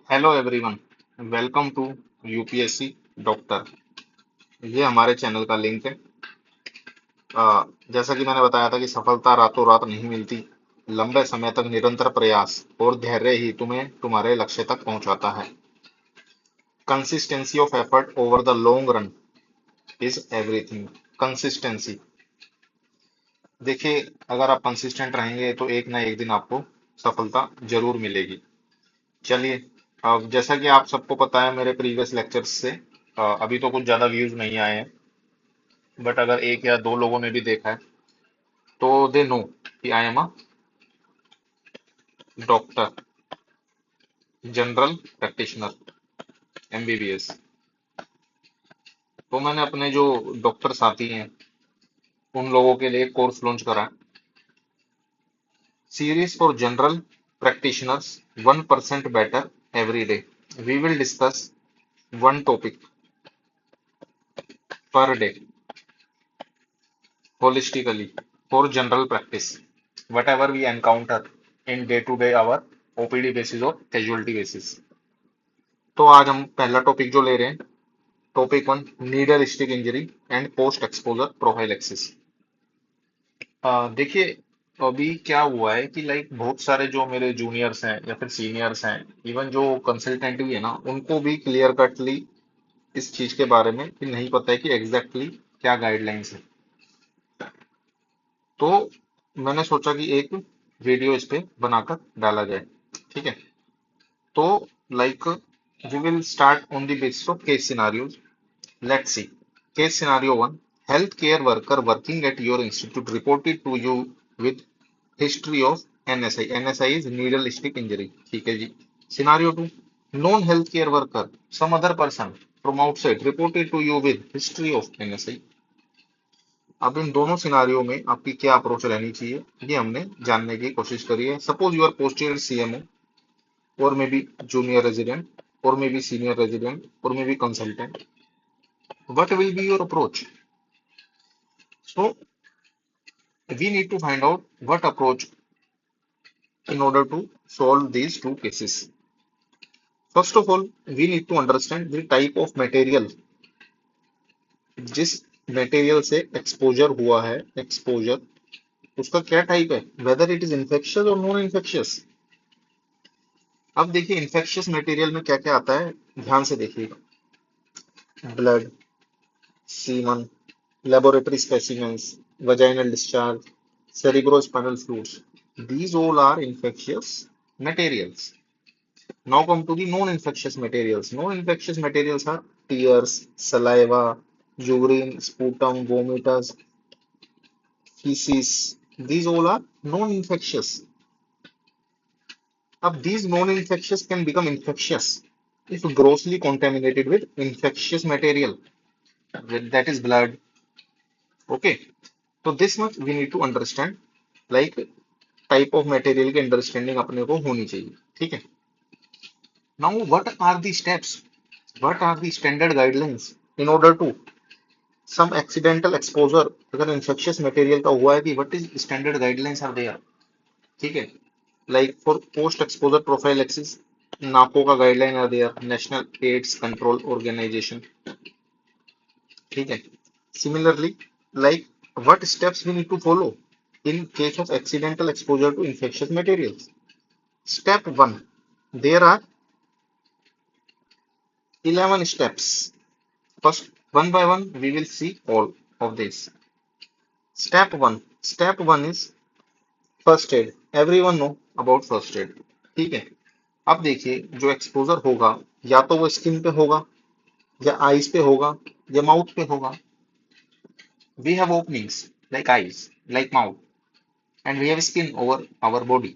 Hello everyone, welcome to UPSC doctor. ये हमारे channel का लिंक है। जैसा कि मैंने बताया था कि सफलता रातों रात नहीं मिलती। लंबे समय तक निरंतर प्रयास और धैर्य ही तुम्हें तुम्हारे लक्ष्य तक पहुंचाता है। Consistency of effort over the long run is everything. Consistency, देखिए, अगर आप कंसिस्टेंट रहेंगे तो एक ना एक दिन आपको सफलता जरूर मिलेगी। चलिए, अब जैसा कि आप सबको पता है मेरे प्रीवियस लेक्चर्स से, अभी तो कुछ ज्यादा व्यूज नहीं आए हैं, बट अगर एक या दो लोगों ने भी देखा है तो दे नो कि I am a doctor, general practitioner, MBBS. तो मैंने अपने जो डॉक्टर साथी हैं उन लोगों के लिए कोर्स लॉन्च करा है, series for general practitioners 1% better every day. We will discuss one topic per day holistically for general practice, whatever we encounter in day to day our OPD basis or casualty basis। तो आज हम पहला topic जो ले रहे हैं, topic one, needle stick injury and post exposure prophylaxis. देखिए, अभी क्या हुआ है कि लाइक बहुत सारे जो मेरे जूनियर्स हैं या फिर सीनियर्स हैं, इवन जो कंसल्टेंट भी है ना, उनको भी क्लियर कटली इस चीज के बारे में कि नहीं पता है कि एग्जैक्टली क्या गाइडलाइंस है। तो मैंने सोचा कि एक वीडियो इस पे बनाकर डाला जाए। ठीक है, तो like we will start on the basis of case scenarios. Let's see. Case scenario one, health care worker working at your institute reported to you with history of NSI. NSI is needle stick injury. ठीक है जी। Scenario two, non health care worker, some other person from outside reported to you with history of NSI. अब इन दोनों सिनारियों में आपकी क्या approach रहनी चाहिए, ये हमने जानने की कोशिश करी है। Suppose you are posted CMO, और मे बी जूनियर रेजिडेंट, और मे बी सीनियर रेजिडेंट, और may be consultant. What will be your approach? So we need to find out what approach in order to solve these two cases. First of all, we need to understand the type of material, जिस material से exposure हुआ है, exposure उसका क्या type है, whether it is infectious और non infectious. अब देखिए, इन्फेक्शियस मटेरियल में क्या क्या आता है, ध्यान से देखिएगा। Blood, semen, laboratory specimens, vaginal discharge, cerebrospinal fluids. These all are infectious materials. Now come to the non-infectious materials. Non-infectious materials are tears, saliva, urine, sputum, vomitus, feces. These all are non-infectious. Now, these non-infectious can become infectious if grossly contaminated with infectious material, that is blood. Okay, so this much we need to understand, like type of material की understanding अपने को होनी चाहिए। ठीक है, now what are the steps, what are the standard guidelines in order to some accidental exposure अगर infectious material का हुआ है, कि what is standard guidelines are there. ठीक है, like for post exposure prophylaxis, NACO का guideline are there, national AIDS control organisation. ठीक है, similarly, like what steps we need to follow in case of accidental exposure to infectious materials. Step 1. There are 11 steps. First, one by one, we will see all of this. Step 1. Step 1 is first aid. Everyone know about first aid. ठीक है, अब देखिए, जो exposure होगा या तो वो skin पे होगा, या आईज पे होगा, या माउथ पे होगा। We have openings like eyes, like mouth, and we have skin over our body.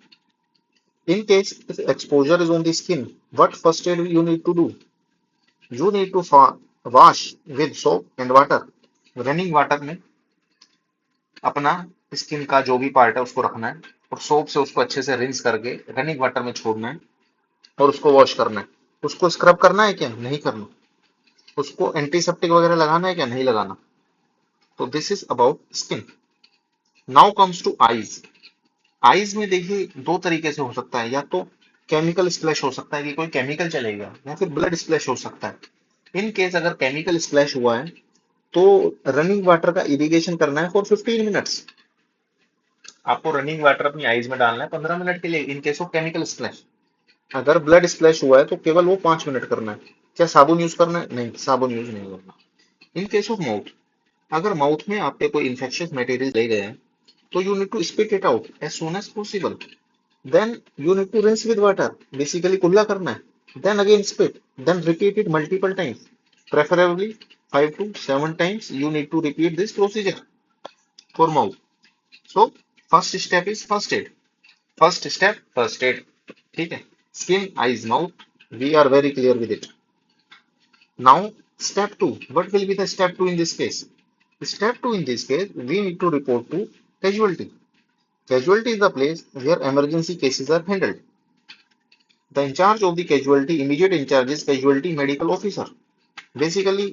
In case if exposure is on the skin, what first aid you need to do? You need to wash with soap and water. Running water में अपना skin का जो भी part है उसको रखना है, और सोप से उसको अच्छे से रिंस करके रनिंग वाटर में छोड़ना है, और उसको वॉश करना है। उसको स्क्रब करना है क्या? नहीं करना। उसको एंटीसेप्टिक वगैरह लगाना है क्या? नहीं लगाना। तो this is about skin. Now comes two eyes. Eyes में देखिए दो तरीके से हो सकता है, या तो केमिकल स्प्लैश हो सकता है कि कोई केमिकल चलेगा, या फिर ब्लड स्प्लैश हो सकता है। इन केस अगर केमिकल स्प्लैश हुआ है तो रनिंग वाटर का इरिगेशन करना है फॉर 15 मिनट्स। आपको रनिंग वाटर अपनी आईज में डालना है 15 मिनट के लिए इन केस ऑफ केमिकल स्प्लैश। अगर ब्लड स्प्लैश हुआ है तो केवल वो 5 मिनट करना है। क्या साबुन यूज करना है? नहीं, साबुन यूज नहीं करना। इन केस ऑफ माउथ, अगर माउथ में आपके कोई इंफेक्शियस मटेरियल ले गए हैं तो you need to spit it out as soon as possible. Then you need to rinse with water, basically कुल्ला करना है। Then again spit, then repeat it multiple times, preferably 5 to 7 times you need to repeat this procedure for mouth. So first step is first aid. First step, first aid. ठीक है, skin, eyes, mouth, we are very clear with it. Now step 2, what will be the step 2 in this case? Step 2 in this case, we need to report to casualty. Casualty is the place where emergency cases are handled. The in charge of the casualty, immediate in charge is casualty medical officer. Basically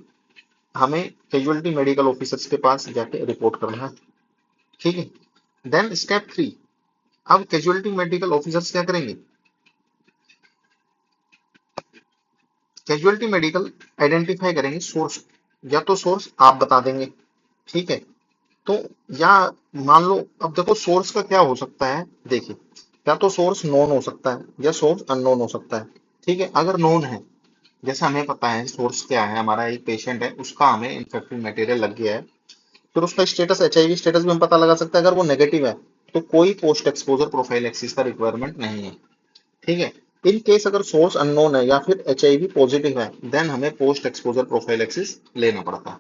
हमें casualty medical officers के पास जाके report करना है। ठीक है, then step 3, अब casualty medical officers क्या करेंगे? कैजुअलिटी मेडिकल आइडेंटिफाई करेंगे सोर्स, या तो सोर्स आप बता देंगे, ठीक है, तो या मान लो, अब देखो सोर्स का क्या हो सकता है, देखिए, या तो सोर्स नोन हो सकता है या सोर्स अननोन हो सकता है। ठीक है, अगर नोन है, जैसे हमें पता है सोर्स क्या है, हमारा एक पेशेंट है, उसका हमें इन्फेक्टेड मटेरियल लग गया है, फिर उसका स्टेटस एचआईवी स्टेटस भी हम पता लगा सकते हैं। अगर वो नेगेटिव है तो कोई पोस्ट एक्सपोजर प्रोफाइलैक्सिस का रिक्वायरमेंट नहीं है। ठीक है, इन केस अगर सोर्स अननोन है या फिर एचआईवी पॉजिटिव है, देन हमें पोस्ट एक्सपोजर प्रोफाइलैक्सिस लेना पड़ता है।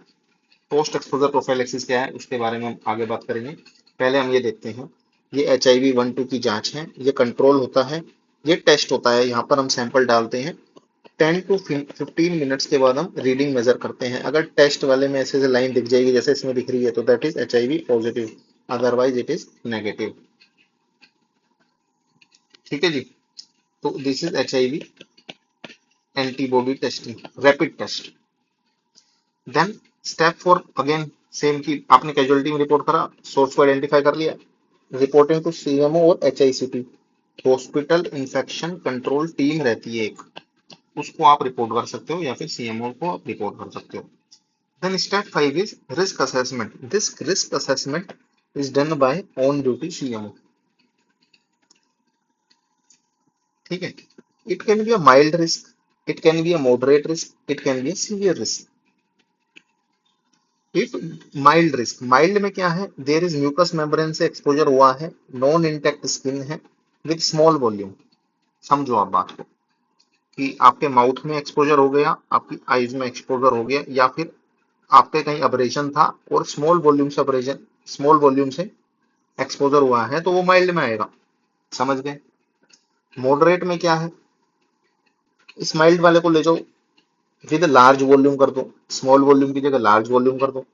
पोस्ट एक्सपोजर प्रोफाइलैक्सिस क्या है उसके बारे में हम आगे बात करेंगे। पहले हम ये देखते हैं, ये HIV 1-2 की जांच है, ये कंट्रोल होता है, ये टेस्ट होता है, यहाँ पर हम सैंपल डालते हैं, 10 to 15 मिनट्स के बाद हम रीडिंग मेजर करते हैं। अगर टेस्ट वाले में ऐसे लाइन दिख जाएगी जैसे इसमें दिख रही है तो that is HIV positive, otherwise it is negative. ठीक है जी, तो this is HIV antibody testing, rapid test. Then step 4 again same की, आपने कैजुअलिटी में रिपोर्ट करा, सोर्स को आइडेंटिफाई कर लिया, रिपोर्टिंग टू CMO और HICP, hospital infection control team रहती है एक, उसको आप रिपोर्ट कर सकते हो या फिर CMO को आप रिपोर्ट कर सकते हो। Then step 5 is risk assessment. This risk assessment is done by on duty CMO. ठीक है, it can be a mild risk, it can be a moderate risk, it can be a severe risk. If mild risk, mild में क्या है, there is mucous membrane से exposure हुआ है, non intact skin है with small volume। समझो आप बात को कि आपके माउथ में एक्सपोजर हो गया, आपकी आईज में एक्सपोजर हो गया, या फिर आपके कहीं अब्रेशन था और स्मॉल वॉल्यूम से अब्रेशन, स्मॉल वॉल्यूम से एक्सपोजर हुआ है, तो वो माइल्ड में आएगा। समझ गए? मॉडरेट में क्या है, इस माइल्ड वाले को ले जाओ विद लार्ज वॉल्यूम कर दो, स्मॉल वॉल्यूम की जगह लार्ज वॉल्यूम कर दो,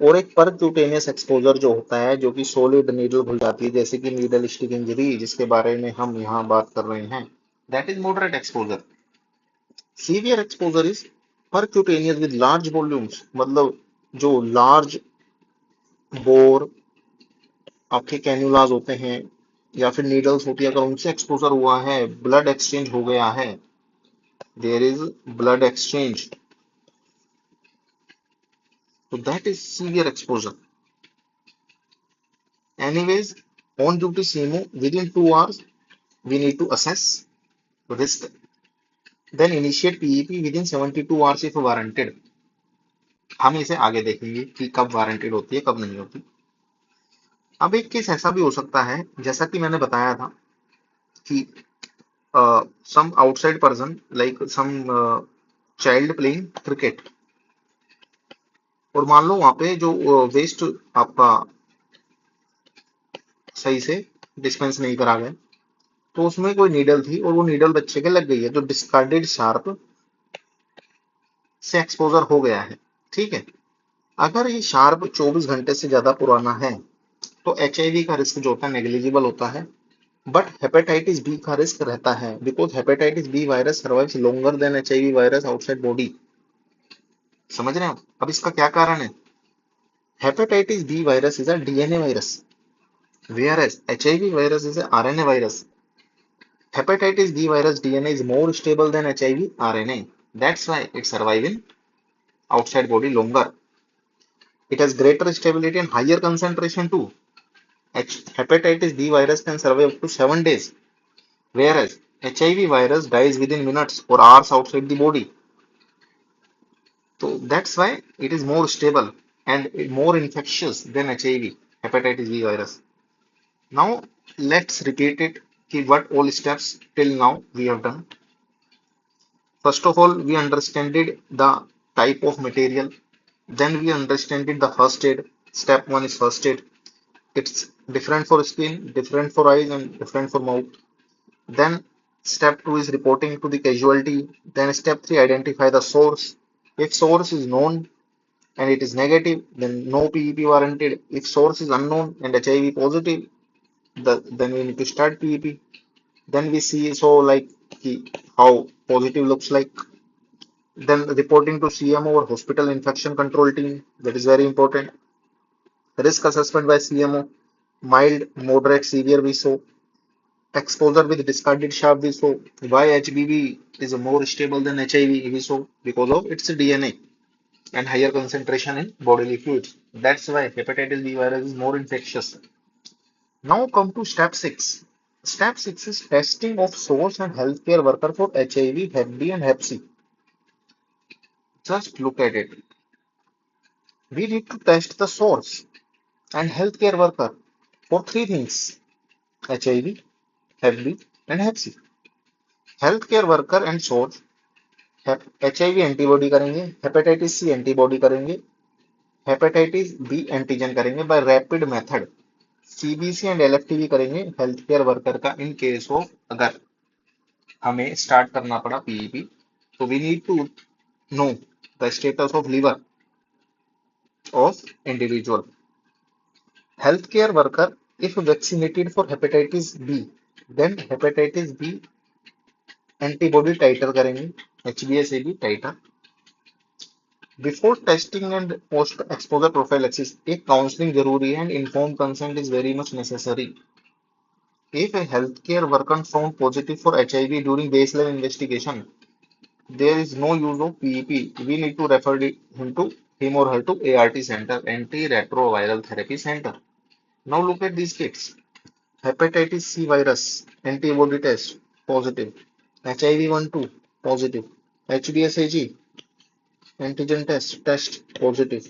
और एक परक्यूटेनियस एक्सपोजर जो होता है, जो कि सॉलिड नीडल खुल जाती है, जैसे कि नीडल स्टिक इंजरी जिसके बारे में हम यहाँ बात कर रहे हैं, that is moderate exposure. Severe exposure is percutaneous with large volumes, मतलब जो लार्ज बोर आपके कैन्युलाज होते हैं या फिर नीडल्स होती है, अगर उनसे एक्सपोजर हुआ है, ब्लड एक्सचेंज हो गया है, देयर इज ब्लड एक्सचेंज, तो that is severe exposure. Anyways, on duty CMO with in 2 hours we need to assess risk, then initiate PEP within 72 hours if warranted। हम इसे आगे देखेंगे कि कब वारंटेड होती है कब नहीं होती। अब एक केस ऐसा भी हो सकता है, जैसा कि मैंने बताया था कि some outside person like some child playing cricket, और मान लो वहां पे जो वेस्ट आपका सही से डिस्पेंस नहीं करा गया, तो उसमें कोई नीडल थी और वो नीडल बच्चे के लग गई है, जो डिस्कार्डेड शार्प से एक्सपोजर हो गया है। ठीक है, अगर ये शार्प 24 घंटे से ज्यादा पुराना है तो HIV का रिस्क जो होता है नेग्लिजिबल होता है, बट हेपेटाइटिस बी का रिस्क रहता है, because hepatitis B virus survives longer than HIV virus outside body. समझ रहे हैं आप? अब इसका क्या कारण है? Hepatitis B virus is a DNA virus, whereas HIV virus is a RNA virus। Hepatitis B virus DNA is more stable than HIV RNA. That's why it survives in outside body longer. It has greater stability and higher concentration too. Hepatitis B virus can survive up to 7 days, whereas HIV virus dies within minutes or hours outside the body. So that's why it is more stable and more infectious than HIV, hepatitis B virus. Now let's repeat it. What all steps till now we have done. First of all, we understood the type of material. Then we understood the first aid. Step one is first aid. It's different for skin, different for eyes, and different for mouth. Then step two is reporting to the casualty. Then step three, identify the source. If source is known and it is negative, then no PEP warranted. If source is unknown and HIV positive, then we need to start PEP. Then we see so like how positive looks like. Then reporting to CMO or hospital infection control team. That is very important. Risk assessment by CMO. Mild, moderate, severe we saw. Exposure with discarded shaft we saw. Why HBV is more stable than HIV we saw because of its DNA and higher concentration in bodily fluids. That's why hepatitis B virus is more infectious. Now come to step 6. Step 6 is testing of source and healthcare worker for HIV, Hep B and Hep C. Just look at it. We need to test the source and healthcare worker for three things: HIV, Hep B and Hep C. Healthcare worker and source HIV antibody करेंगे, hepatitis C antibody करेंगे, hepatitis B antigen करेंगे by rapid method, CBC and एलएफटीवी करेंगे health care worker का इन case of अगर हमें start करना पड़ा पीईपी. तो we need to know the status of liver of individual. Healthcare worker, if vaccinated for hepatitis B, then hepatitis B antibody titer करेंगे, HbA titer. Before testing and post exposure prophylaxis, एक counseling जरूरी है and informed consent is very much necessary. If a healthcare worker found positive for HIV during baseline investigation, there is no use of PEP. We need to refer him or her to ART center, antiretroviral therapy center. Now look at these kits. Hepatitis C virus antibody test positive. HIV-1-2 positive. HBsAg antigen test positive.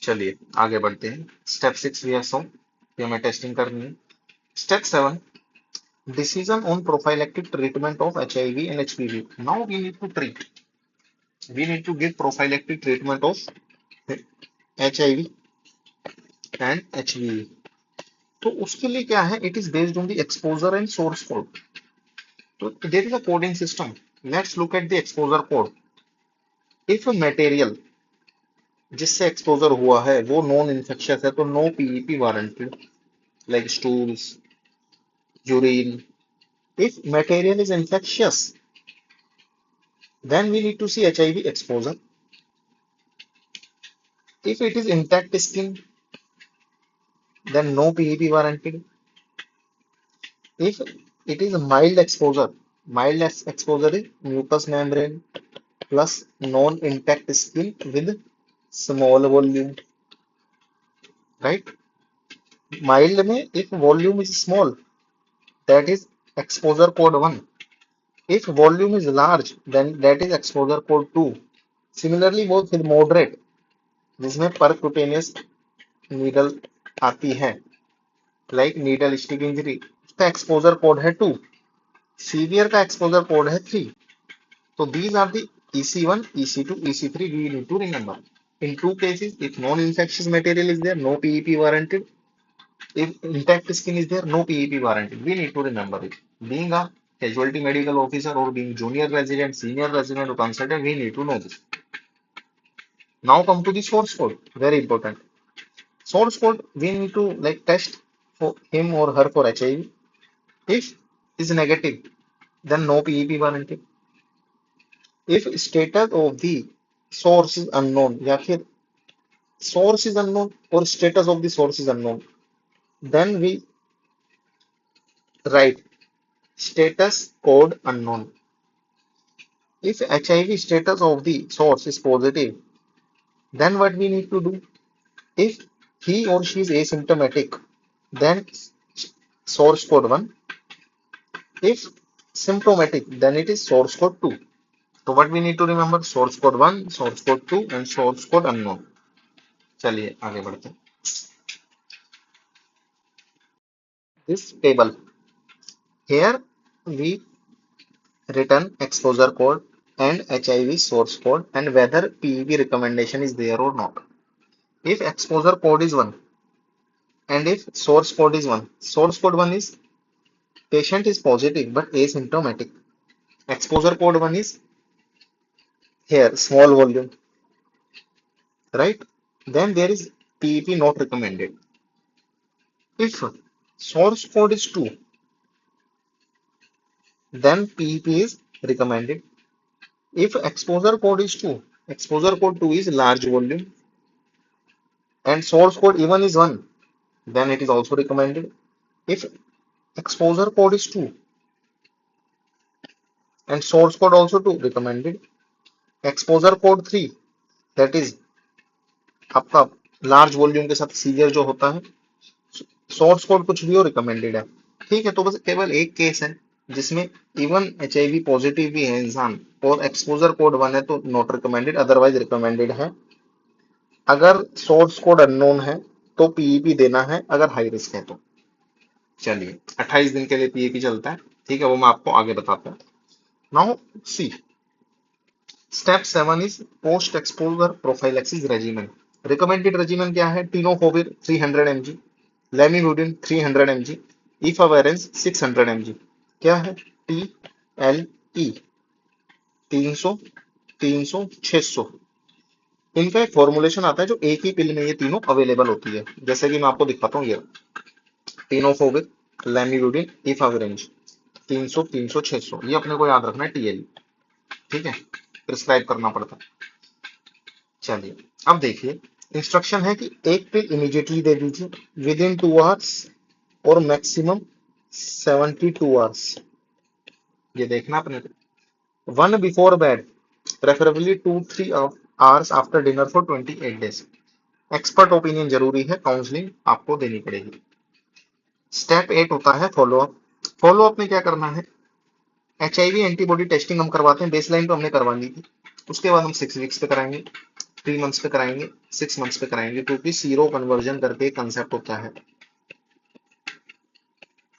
चलिए आगे बढ़ते हैं. Step 6 भी है सो ये हमें testing करनी है. Step 7 decision on prophylactic treatment of HIV and HPV. Now we need to treat. We need to give prophylactic treatment of HIV and HPV. तो उसके लिए क्या है? It is based on the exposure and source code. So there is a coding system. Let's look at the exposure code. If a material जिससे exposure हुआ है वो non infectious है तो no PEP warranted, like stools, urine. If material is infectious, then we need to see HIV exposure. If it is intact skin, then no PEP warranted. If it is a mild exposure is mucous membrane plus non-intact skin with small volume, right? Mild में if volume is small, that is exposure code 1. If volume is large, then that is exposure code 2. Similarly, वो फिर moderate जिसमें percutaneous needle आती है, like needle stick injury, उसका exposure code है 2. Severe का exposure code है 3. So these are the EC1, EC2, EC3 we need to remember. In two cases, if non-infectious material is there, no PEP warranted. If intact skin is there, no PEP warranted. We need to remember it. Being a casualty medical officer or being junior resident, senior resident or consultant, we need to know this. Now come to the source code. Very important. Source code, we need to like test for him or her for HIV. If is negative, then no PEP warranted. If status of the source is unknown, या फिर source is unknown or status of the source is unknown, then we Right. Status code unknown. If HIV status of the source is positive, then what we need to do? If he or she is asymptomatic, then source code 1. If symptomatic, then it is source code 2. So what we need to remember? Source code 1, source code 2 and source code unknown. चलिए आगे बढ़ते हैं. This table here we written exposure code and HIV source code and whether PEP recommendation is there or not. If exposure code is 1 and if source code is 1, source code 1 is patient is positive but asymptomatic. Exposure code 1 is here small volume, right? Then there is PEP not recommended. If source code is 2, then PEP is recommended. If exposure code is 2, exposure code 2 is large volume and source code even is 1, then it is also recommended. If exposure code is 2 and source code also 2, recommended. Exposure code 3, that is आपका large volume के साथ severe जो होता है, source code कुछ भी हो recommended है. ठीक है, तो बस केवल एक केस है जिसमें इवन HIV पॉजिटिव भी है इंसान और एक्सपोजर कोड 1 है तो नॉट रिकमेंडेड, अदरवाइज रिकमेंडेड है. अगर सोर्स कोड अननोन है तो PEP देना है अगर हाई रिस्क है तो. चलिए 28 दिन के लिए PEP चलता है. ठीक है, वो मैं आपको आगे बताता हूँ. Now see step 7 is post exposure prophylaxis regimen. Recommended regimen क्या है? Tenofovir 300 mg, लेमिवुडिन 300 mg, इफावेरेंस 600 mg. क्या है? TLE 300 300 600. इनका एक फॉर्मुलेशन आता है जो एक ही पिल में ये तीनों अवेलेबल होती है. जैसे कि मैं आपको दिखाता हूँ, ये टीनोफोविर, लेमिवुडिन, इफावेरेंस 300 300 600. ये अपने को याद रखना है TLE. ठीक है, प्रिस्क्राइब करना पड़ता है. चलिए अब देखिए, इंस्ट्रक्शन है कि एक पिल इमीडिएटली दे दीजिए विद इन 2 आवर्स और मैक्सिमम 72 आवर्स. ये देखना अपने को. 1 before bed, preferably 2-3 hours after dinner for 28 days. Expert opinion जरूरी है, काउंसलिंग आपको देनी पड़ेगी. स्टेप 8 होता है फॉलोअप. फॉलोअप में क्या करना है? HIV एंटीबॉडी टेस्टिंग हम करवाते हैं. बेसलाइन तो हमने करवा ली थी, उसके बाद हम 6 वीक्स पे कराएंगे, 3 मंथ्स पे कराएंगे, 6 मंथ्स पे कराएंगे, क्योंकि सीरो कन्वर्जन करके कंसेप्ट होता है.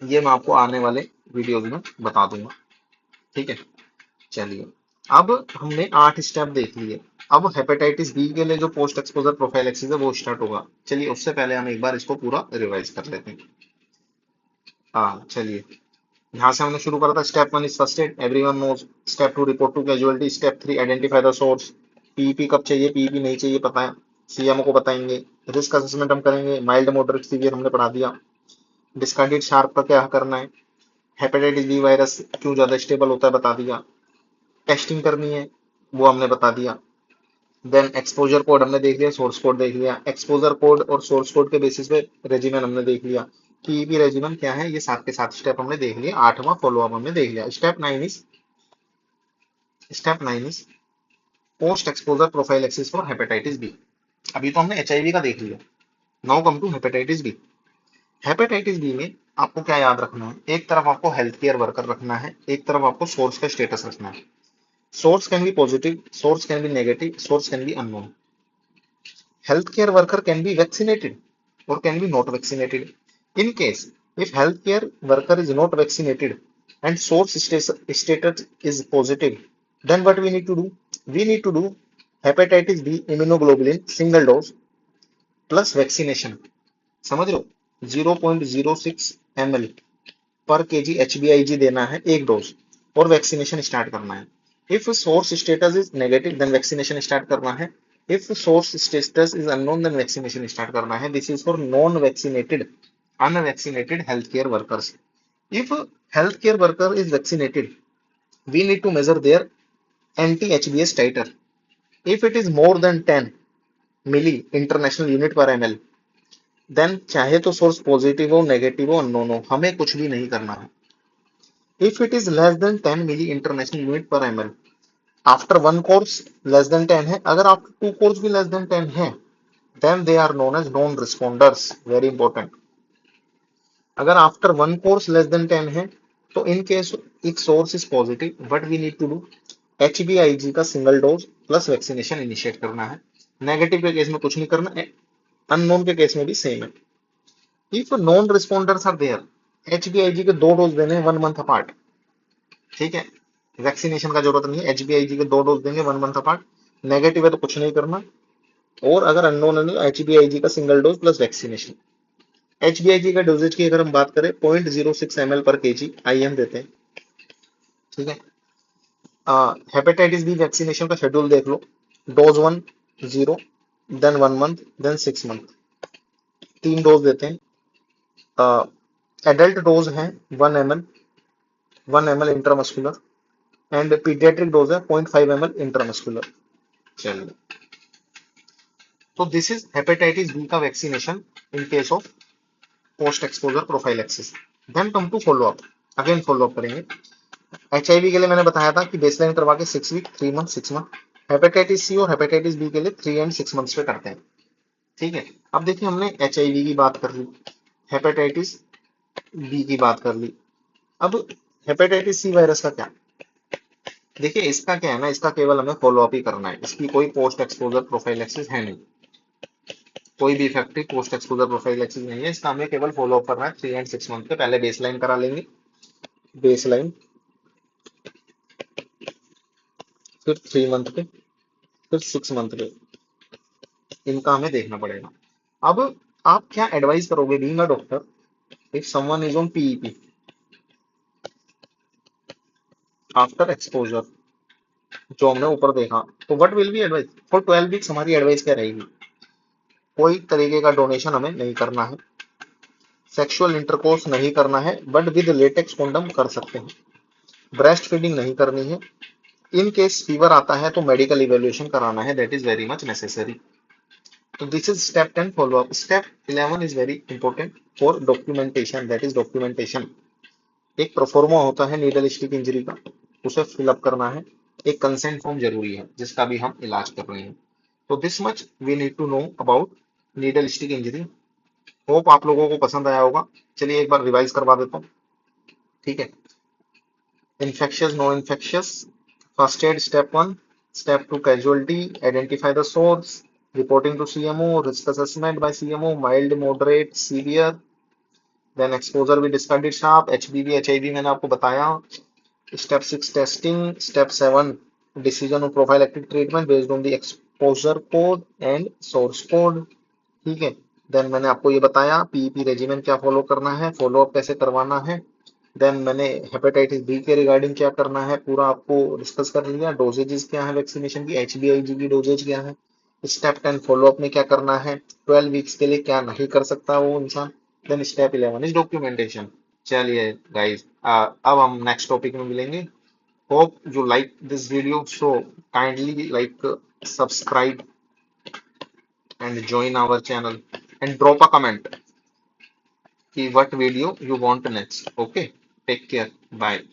ये मैं आपको आने वाले वीडियोस में बता दूंगा. ठीक है, चलिए अब हमने 8 स्टेप देख लिए. अब हेपेटाइटिस बी के लिए जो पोस्ट एक्सपोजर प्रोफाइलैक्सिस है वो स्टार्ट होगा. चलिए उससे पहले हम एक बार इसको पूरा रिवाइज कर लेते हैं. हाँ चलिए, यहाँ से हमने शुरू करा था. Step 1 is first aid, everyone knows. Step 2 report to casualty. Step 3 identify the source. PEP कब चाहिए, PEP नहीं चाहिए पता है, CMO को बताएंगे. रिस्क असेसमेंट हम करेंगे. माइल्ड मॉडरेट सीवियर हमने पढ़ा दिया. डिस्कार्डेड शार्प का क्या करना है. हेपेटाइटिस बी वायरस क्यों ज्यादा स्टेबल होता है बता दिया. टेस्टिंग करनी है वो हमने बता दिया. देन एक्सपोजर कोड हमने देख लिया, सोर्स कोड देख लिया. एक्सपोजर कोड और सोर्स कोड के बेसिस पे रेजिमेन हमने देख लिया. PEP रेजिमेन क्या है, ये 7 के 7 स्टेप हमने देख लिया. 8वां फॉलोअप हमने देख लिया. Step 9 is post exposure prophylaxis for hepatitis B. अभी तो हमने HIV का देख लिया. Now come to hepatitis B. Hepatitis B में आपको क्या याद रखना है? एक तरफ आपको हेल्थ केयर वर्कर रखना है, एक तरफ आपको सोर्स का स्टेटस रखना है. Source can be positive, source can be negative, source can be unknown. Healthcare worker can be vaccinated or can be not vaccinated. In case if healthcare worker is not vaccinated and source status is positive, then what we need to do? We need to do hepatitis B immunoglobulin single dose plus vaccination. समझ लो, 0.06 ml पर kg HBIG देना है एक dose और vaccination start करना है. If source status is negative then vaccination start करना है. If source status is unknown, then vaccination start करना है. This is for non-vaccinated, unvaccinated healthcare workers. If healthcare worker is vaccinated, we need to measure their anti-HBs titer. If it is more than 10 milli international unit per ml, then चाहे तो source positive हो, negative हो, unknown हो, हमें कुछ भी नहीं करना है। If it is less than 10 milli international unit per M L, after one course less than 10 है, अगर आफ्टर टू कोर्स भी लेस देन 10 है, then they are known as non responders. Very important. अगर after one course less than 10 है, तो in case एक source is positive, but we need to do HBIG का single dose plus vaccination initiate करना है। Negative के case में कुछ नहीं करना है, अननोन के केस में भी सेम है। If non responders are there, HBIG के दो डोज देने 1 मंथ अपार्ट। ठीक है, वैक्सीनेशन का जरूरत नहीं है, HBIG के दो डोज देंगे 1 मंथ अपार्ट। नेगेटिव है तो कुछ नहीं करना, और अगर अननोन है तो HBIG का single dose plus vaccination. HBIG का डोजेज की अगर हम बात करें 0.06 ml पर केजी IM देते हैं। ठीक है, हेपेटाइटिस बी वैक्सीनेशन का शेड्यूल देख लो। Dose 1 0, then 1 month, then 6 month, 3 dose देते हैं। एडल्ट डोज है 1 ml, 1 ml intramuscular, and paediatric dose है 0.5 ml इंट्रामस्कुलर। चलिए, तो दिस इज हेपेटाइटिस बी का vaccination in case of post exposure prophylaxis. Then come to follow up, again follow up करेंगे। HIV के लिए मैंने बताया था कि बेसलाइन करवा के 6 week, 3 month, 6 month. Hepatitis C और हेपेटाइटिस बी के लिए 3 and 6 मंथ्स पे करते हैं। ठीक है, अब देखिए हमने HIV की बात कर ली, हेपेटाइटिस बी की बात कर ली, अब हेपेटाइटिस सी वायरस का क्या। देखिए इसका क्या है ना, इसका केवल हमें फॉलो अप ही करना है, इसकी कोई पोस्ट एक्सपोजर प्रोफाइलेक्सिस है नहीं, कोई भी इफेक्टिव पोस्ट एक्सपोजर प्रोफाइलेक्सिस नहीं है, इसका हमें केवल फॉलो अप करना है 3 and 6 मंथ पे। पहले बेसलाइन करा लेंगे, बेसलाइन, फिर 3 मंथ पे, फिर 6 मंथ पे, इनका हमें देखना पड़ेगा। अब आप क्या एडवाइस करोगे being a doctor, if someone is on PEP after exposure, जो हमने ऊपर देखा, तो what will be advice for 12 weeks. हमारी एडवाइस क्या रहेगी, कोई तरीके का डोनेशन हमें नहीं करना है, सेक्सुअल इंटरकोर्स नहीं करना है, बट विद लेटेक्स कॉन्डम कर सकते हैं, ब्रेस्ट फीडिंग नहीं करनी है, इन केस फीवर आता है तो मेडिकल इवेल्युएशन कराना है, that is very much necessary. तो this is step 10 follow up. Step 11 is very important for documentation, that is documentation. एक प्रोफोर्मा होता है नीडल स्टिक इंजरी का, उसे फिलअप करना है। एक कंसेंट फॉर्म जरूरी है जिसका भी हम इलाज कर रहे हैं। तो this much we need to know about needle stick injury. Hope आप लोगों को पसंद आया होगा। चलिए एक बार रिवाइज करवा देता हूँ। ठीक है, infectious, no infectious, first aid step 1, step 2 casualty, identify the source, reporting to CMO, risk assessment by CMO, mild, moderate, severe, then exposure भी डिस्कार्डेड शार्प, HBV HIV मैंने आपको बताया। Step 6 testing, step 7 decision on prophylactic treatment based on the exposure code and source code. ठीक है, then मैंने आपको ये बताया PEP रेजिमेंट क्या फॉलो करना है, फॉलो अप कैसे करवाना है। देन मैंने हेपेटाइटिस बी के रिगार्डिंग क्या करना है पूरा आपको डिस्कस कर लिया। डोजेजेस क्या है वैक्सीनेशन की, HBIG की डोजेज क्या है। स्टेप 10 फॉलो अप में क्या करना है, 12 वीक्स के लिए क्या नहीं कर सकता वो इंसान। Then step 11 is documentation. चलिए गाइस, अब हम नेक्स्ट टॉपिक में मिलेंगे। Hope you like this video, so kindly like, subscribe and join our channel and drop a comment ki what video you want next. Okay, take care, bye.